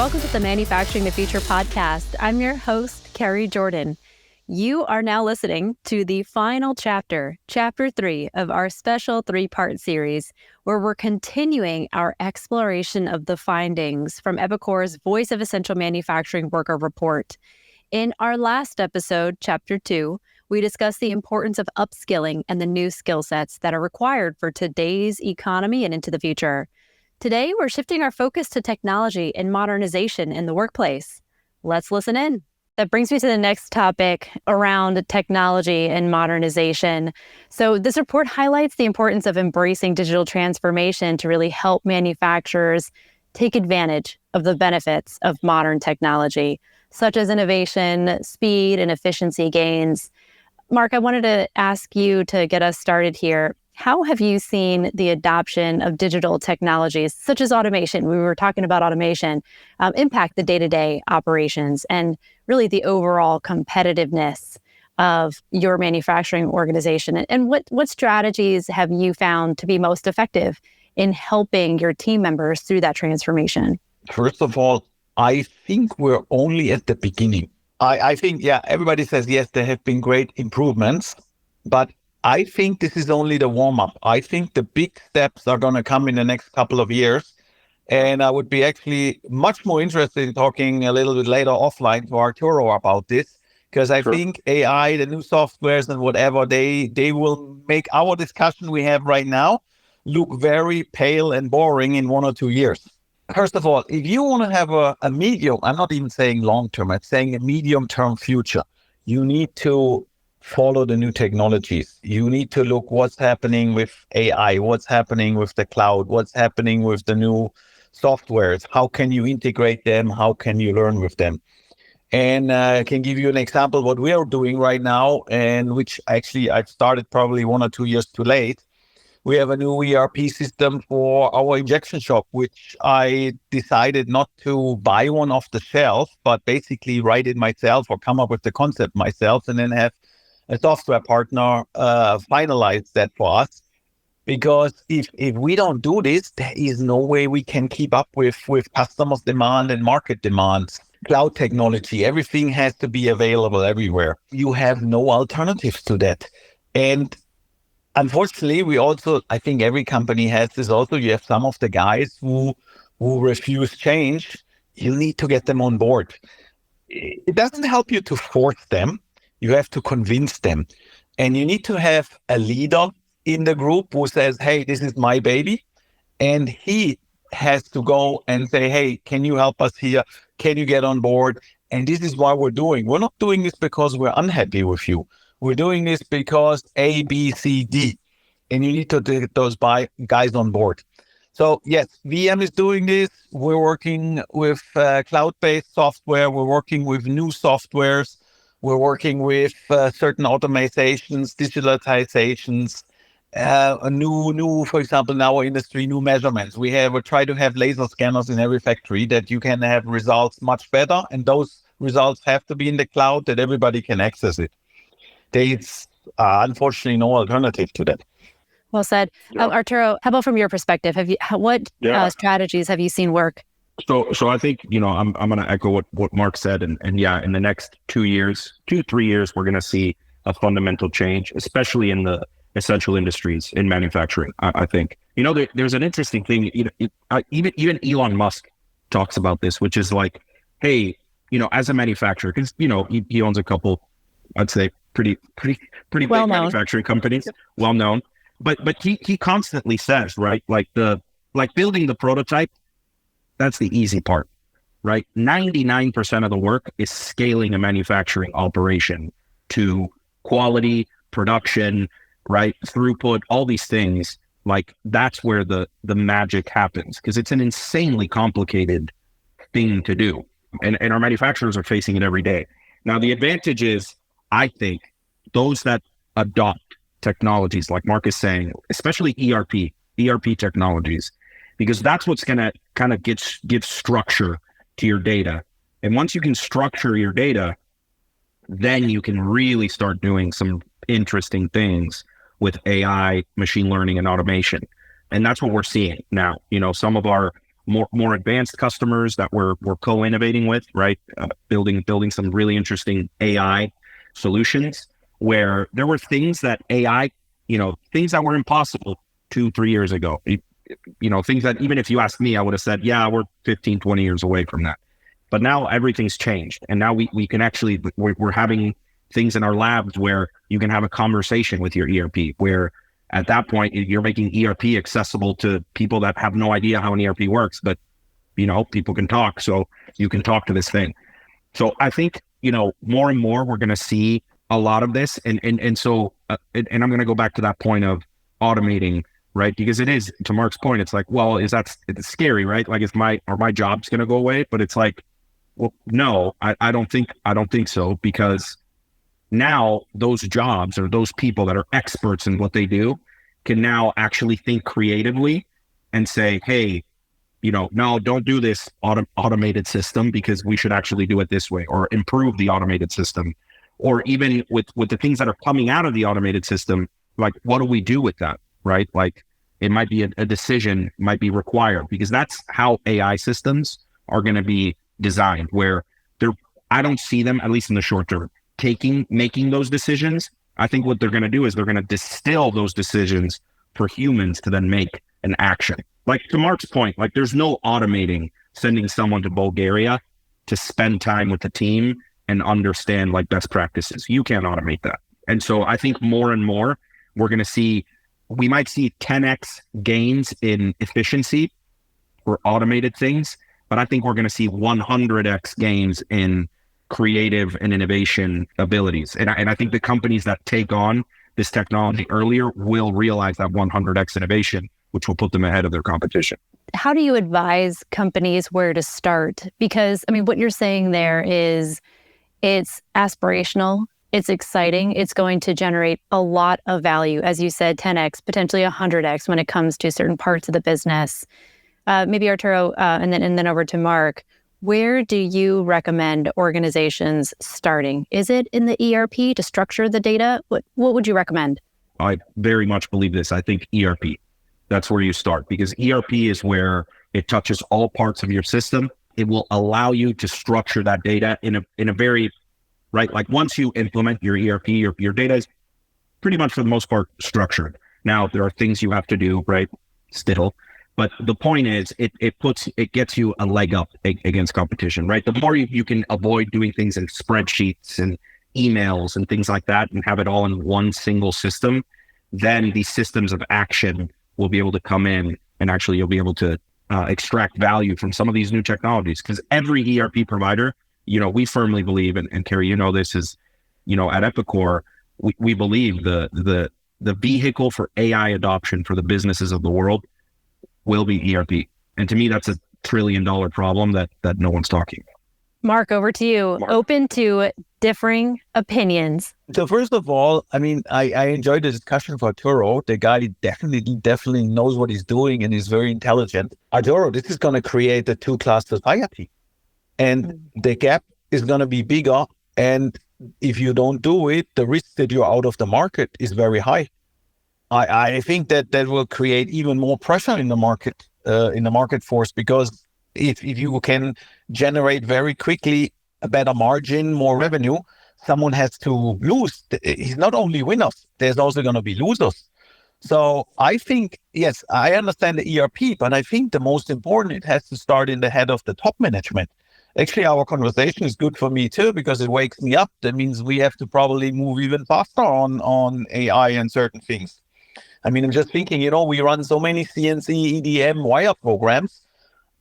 welcome to the Manufacturing the Future podcast. I'm your host, Kerrie Jordan. You are now listening to the final chapter, Chapter 3 of our special 3-part series, where we're continuing our exploration of the findings from Epicor's Voice of Essential Manufacturing Worker Report. In our last episode, Chapter 2, we discussed the importance of upskilling and the new skill sets that are required for today's economy and into the future. Today, we're shifting our focus to technology and modernization in the workplace. Let's listen in. That brings me to the next topic around technology and modernization. So this report highlights the importance of embracing digital transformation to really help manufacturers take advantage of the benefits of modern technology, such as innovation, speed, and efficiency gains. Marc, I wanted to ask you to get us started here. How have you seen the adoption of digital technologies, such as automation, we were talking about automation, impact the day-to-day operations and really the overall competitiveness of your manufacturing organization? And what strategies have you found to be most effective in helping your team members through that transformation? First of all, I think we're only at the beginning. I think, everybody says, yes, there have been great improvements, but I think this is only the warm-up. I think the big steps are going to come in the next couple of years. And I would be actually much more interested in talking a little bit later offline to Arturo about this, because I think AI, the new softwares and whatever, they will make our discussion we have right now look very pale and boring in 1 or 2 years. First of all, if you want to have a medium, I'm not even saying long-term, I'm saying a medium-term future, you need to follow the new technologies. You need to look what's happening with AI, what's happening with the cloud, what's happening with the new softwares. How can you integrate them? How can you learn with them? And I can give you an example what we are doing right now, and which actually I started probably 1 or 2 years too late. We have a new ERP system for our injection shop, which I decided not to buy one off the shelf, but basically write it myself or come up with the concept myself and then have a software partner finalize that for us. Because if we don't do this, there is no way we can keep up with customers' demand and market demands. Cloud technology, everything has to be available everywhere. You have no alternatives to that. And unfortunately, we also, I think every company has this also. You have some of the guys who refuse change. You need to get them on board. It doesn't help you to force them. You have to convince them. And you need to have a leader in the group who says, hey, this is my baby. And he has to go and say, hey, can you help us here? Can you get on board? And this is what we're doing. We're not doing this because we're unhappy with you. We're doing this because A, B, C, D. And you need to get those guys on board. So yes, VM is doing this. We're working with cloud-based software. We're working with new softwares. We're working with certain automatizations, digitalizations, new, for example, in our industry, new measurements. We try to have laser scanners in every factory that you can have results much better. And those results have to be in the cloud that everybody can access it. There's unfortunately no alternative to that. Well said. Arturo, how about from your perspective? What strategies have you seen work? So I think, I'm going to echo what Marc said. And in the next 3 years, we're going to see a fundamental change, especially in the essential industries in manufacturing, I think. There's an interesting thing, even Elon Musk talks about this, which is like, hey, as a manufacturer, because, he owns a couple, I'd say, pretty big manufacturing companies, well known. But he constantly says, right, like building the prototype, that's the easy part, right? 99% of the work is scaling a manufacturing operation to quality, production, right? Throughput, all these things. Like that's where the magic happens, because it's an insanely complicated thing to do. And our manufacturers are facing it every day. Now, the advantage is, I think, those that adopt technologies, like Marc is saying, especially ERP technologies, because that's what's going to kind of give structure to your data. And once you can structure your data, then you can really start doing some interesting things with AI, machine learning, and automation. And that's what we're seeing now. Some of our more advanced customers that we're co-innovating with, right? Building some really interesting AI solutions where there were things that AI, things that were impossible 2-3 years ago. Things that even if you asked me, I would have said, yeah, we're 15, 20 years away from that. But now everything's changed. And now we can actually, we're having things in our labs where you can have a conversation with your ERP, where at that point, you're making ERP accessible to people that have no idea how an ERP works, but, people can talk. So you can talk to this thing. So I think, more and more, we're going to see a lot of this. And so I'm going to go back to that point of automating, right? Because it is, to Marc's point, it's like, well, it's scary, right? Like, my job's going to go away? But it's like, well, no, I don't think so, because now those jobs or those people that are experts in what they do can now actually think creatively and say, hey, no, don't do this automated system, because we should actually do it this way, or improve the automated system. Or even with the things that are coming out of the automated system, like, what do we do with that, right? Like, it might be a decision might be required, because that's how AI systems are going to be designed, where I don't see them, at least in the short term, making those decisions. I think what they're going to do is they're going to distill those decisions for humans to then make an action. Like, to Marc's point, like, there's no automating sending someone to Bulgaria to spend time with the team and understand like best practices. You can't automate that. And so I think more and more we might see 10x gains in efficiency for automated things, but I think we're going to see 100x gains in creative and innovation abilities. And I think the companies that take on this technology earlier will realize that 100x innovation, which will put them ahead of their competition. How do you advise companies where to start? Because, what you're saying there is it's aspirational, it's exciting, it's going to generate a lot of value. As you said, 10x, potentially 100x when it comes to certain parts of the business. Maybe Arturo, and then over to Marc. Where do you recommend organizations starting? Is it in the ERP to structure the data? What would you recommend? I very much believe this. I think ERP, that's where you start, because ERP is where it touches all parts of your system. It will allow you to structure that data in a very, right? Like, once you implement your ERP, your data is pretty much for the most part structured. Now, there are things you have to do, right? Still. But the point is, it gets you a leg up against competition, right? The more you can avoid doing things in spreadsheets and emails and things like that, and have it all in one single system, then these systems of action will be able to come in, and actually you'll be able to extract value from some of these new technologies. Because every ERP provider, we firmly believe, and Kerrie, this is, at Epicor, we believe the vehicle for AI adoption for the businesses of the world will be ERP. And to me, that's $1 trillion problem that no one's talking about. Marc, over to you. Marc. Open to differing opinions. So first of all, I enjoyed the discussion for Arturo. The guy definitely knows what he's doing and is very intelligent. Arturo, this is going to create a two-class society. And the gap is going to be bigger. And if you don't do it, the risk that you're out of the market is very high. I think that will create even more pressure in the market force, because if you can generate very quickly a better margin, more revenue, someone has to lose. It's not only winners, there's also going to be losers. So I think, yes, I understand the ERP, but I think the most important, it has to start in the head of the top management. Actually, our conversation is good for me too, because it wakes me up. That means we have to probably move even faster on AI and certain things. I'm just thinking, we run so many CNC, EDM, wire programs.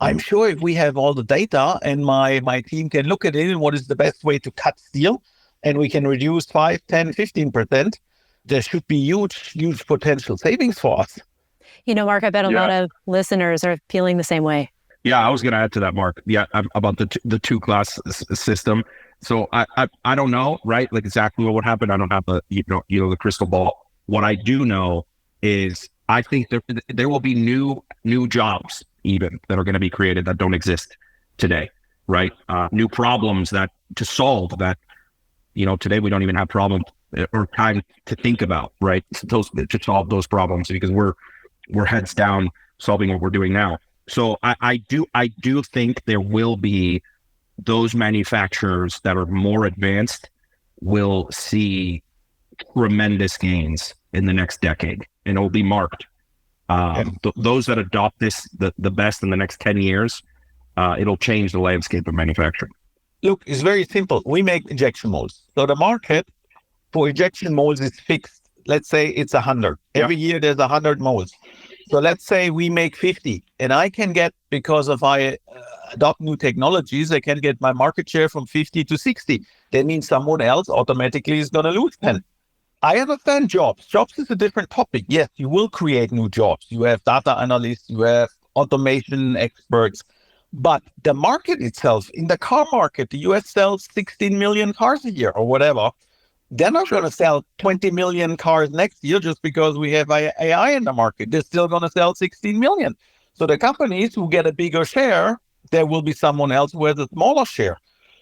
I'm sure if we have all the data and my team can look at it and what is the best way to cut steel, and we can reduce 5, 10, 15%, there should be huge potential savings for us. Marc, I bet a lot of listeners are feeling the same way. Yeah, I was going to add to that, Marc. Yeah, about the two-class system. So I don't know, right? Like, exactly what would happen. I don't have the crystal ball. What I do know is I think there will be new jobs even that are going to be created that don't exist today, right? New problems to solve that, today we don't even have problems or time to think about, right? To solve those problems, because we're heads down solving what we're doing now. So I do think there will be those manufacturers that are more advanced will see tremendous gains in the next decade, and it will be marked. Those that adopt this the best in the next 10 years, it'll change the landscape of manufacturing. Look, it's very simple. We make injection molds. So the market for injection molds is fixed. Let's say it's 100. Every year there's 100 molds. So let's say we make 50, and I can get, because if I adopt new technologies, I can get my market share from 50 to 60. That means someone else automatically is going to lose 10. I understand jobs. Jobs is a different topic. Yes, you will create new jobs. You have data analysts, you have automation experts. But the market itself, in the car market, the US sells 16 million cars a year or whatever. They're not going to sell 20 million cars next year just because we have AI in the market. They're still going to sell 16 million. So the companies who get a bigger share, there will be someone else who has a smaller share.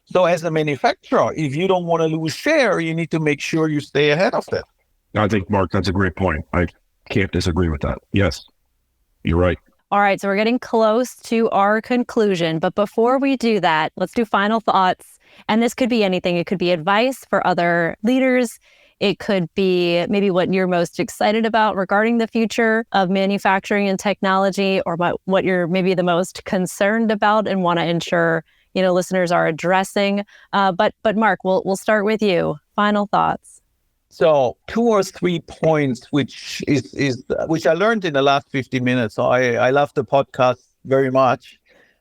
So as a manufacturer, if you don't want to lose share, you need to make sure you stay ahead of that. I think, Mark, that's a great point. I can't disagree with that. Yes, you're right. All right, so we're getting close to our conclusion. But before we do that, let's do final thoughts. And this could be anything. It could be advice for other leaders. It could be maybe what you're most excited about regarding the future of manufacturing and technology, or what you're maybe the most concerned about and want to ensure, listeners are addressing. But Marc, we'll start with you. Final thoughts. So 2 or 3 points, which I learned in the last 50 minutes. So I love the podcast very much.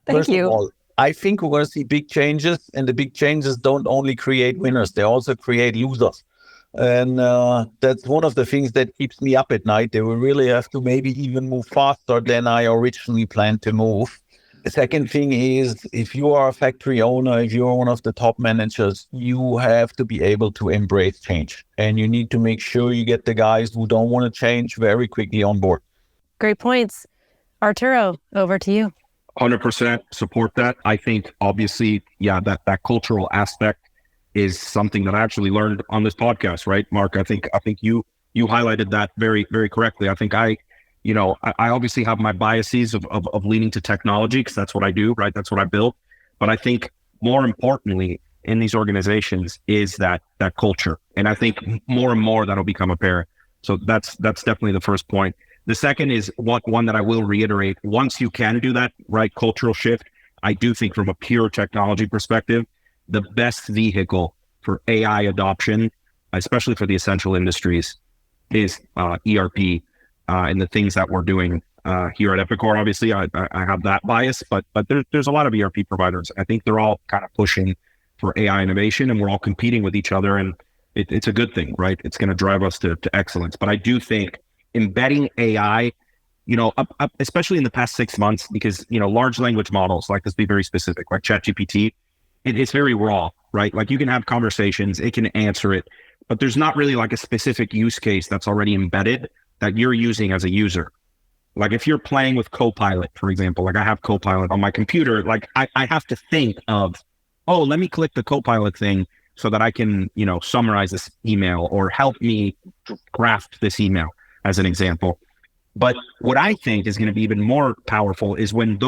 Thank you. First of all, I think we're going to see big changes, and the big changes don't only create winners, they also create losers. And that's one of the things that keeps me up at night. They will really have to maybe even move faster than I originally planned to move. The second thing is, if you are a factory owner, if you're one of the top managers, you have to be able to embrace change. And you need to make sure you get the guys who don't want to change very quickly on board. Great points. Arturo, over to you. 100% support that. I think, obviously, that cultural aspect is something that I actually learned on this podcast, right, Marc? I think you highlighted that very, very correctly. I think I obviously have my biases of leaning to technology, because that's what I do, right? That's what I build. But I think more importantly in these organizations is that culture. And I think more and more that'll become apparent. So that's definitely the first point. The second is one that I will reiterate. Once you can do that, right, cultural shift, I do think from a pure technology perspective, the best vehicle for AI adoption, especially for the essential industries, is ERP. And the things that we're doing here at Epicor. Obviously, I have that bias, but there's a lot of ERP providers. I think they're all kind of pushing for AI innovation, and we're all competing with each other, and it's a good thing, right? It's going to drive us to excellence. But I do think embedding AI, especially in the past 6 months, because, large language models, like, let's be very specific, like ChatGPT, it's very raw, right? Like, you can have conversations, it can answer it, but there's not really like a specific use case that's already embedded that you're using as a user. Like, if you're playing with Copilot, for example, like I have Copilot on my computer, like I have to think of, let me click the Copilot thing so that I can, summarize this email or help me craft this email, as an example. But what I think is going to be even more powerful is when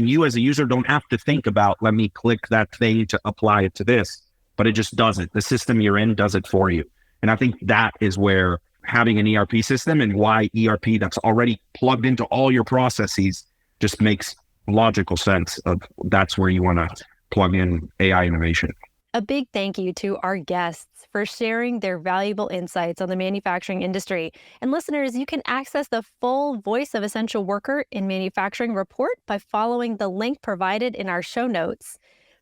you as a user don't have to think about, let me click that thing to apply it to this, but it just does it. The system you're in does it for you. And I think that is where having an ERP system, and why ERP that's already plugged into all your processes, just makes logical sense of that's where you want to plug in AI innovation. A big thank you to our guests for sharing their valuable insights on the manufacturing industry. And listeners, you can access the full Voice of Essential Worker in Manufacturing report by following the link provided in our show notes.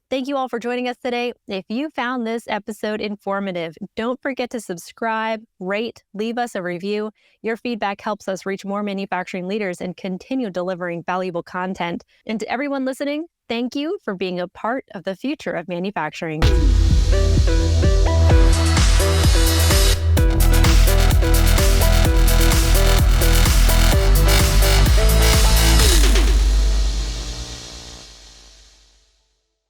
Thank you all for joining us today. If you found this episode informative, don't forget to subscribe, rate, leave us a review. Your feedback helps us reach more manufacturing leaders and continue delivering valuable content. And to everyone listening, thank you for being a part of the future of manufacturing.